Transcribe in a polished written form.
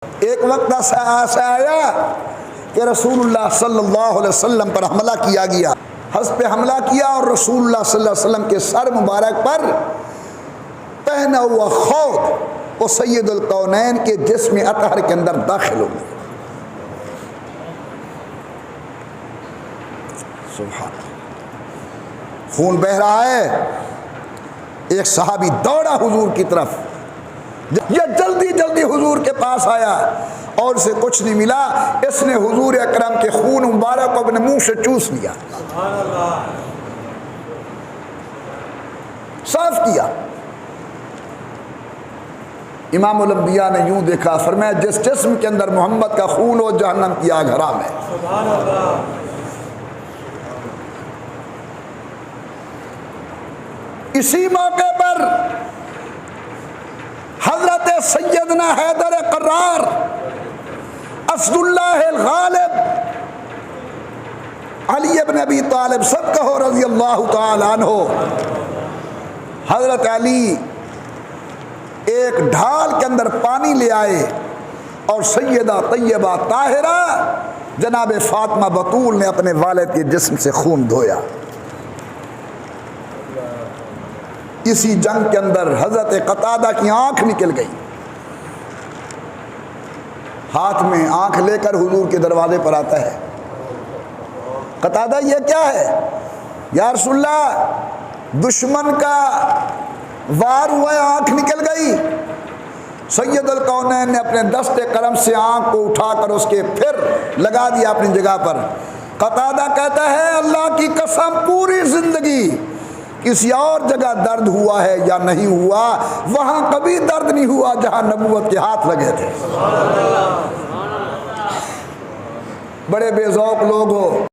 एक वक्त ऐसा आया कि रसूलुल्लाह सल्लल्लाहु अलैहि वसल्लम पर हमला किया गया। हज़रत पे हमला किया और रसूलुल्लाह सल्लल्लाहु अलैहि वसल्लम के सर मुबारक पर पहना हुआ खौद वो सैयदुल कौनैन के जिस्म अतहर के अंदर दाखिल हो गया। सुभान, खून बह रहा है। एक सहाबी दौड़ा हुजूर की तरफ, ये जल्दी जल्दी हुजूर के पास आया और उसे कुछ नहीं मिला। इसने हुजूर अकरम के खून मुबारक को अपने मुंह से चूस लिया, साफ किया। इमामुल अंबिया ने यूं देखा, फरमाया जिस जिस्म के अंदर मोहम्मद का खून हो जहन्नम की आग हराम है। इसी मौके पर हजरत सैयदना हैदर कर्रार असदुल्लाह गालिब अली इब्न अबी तालिब सब कहो रज़ी अल्लाह ताला अन्हु, हजरत अली एक ढाल के अंदर पानी ले आए और सैयदा तैयबा ताहिरा जनाब फातिमा बतूल ने अपने वालिद के जिस्म से खून धोया। इसी जंग के अंदर हजरत कतादा की आंख निकल गई। हाथ में आंख लेकर हुजूर के दरवाजे पर आता है। कतादा ये क्या है? या रसूलल्लाह, दुश्मन का वार हुआ, आंख निकल गई। सैयदुल कौनैन ने अपने दस्ते करम से आंख को उठाकर उसके फिर लगा दिया अपनी जगह पर। कतादा कहता है अल्लाह की कसम पूरी जिंदगी किसी और जगह दर्द हुआ है या नहीं हुआ, वहां कभी दर्द नहीं हुआ जहां नबूवत के हाथ लगे थे। बड़े बेज़ौक लोग हो।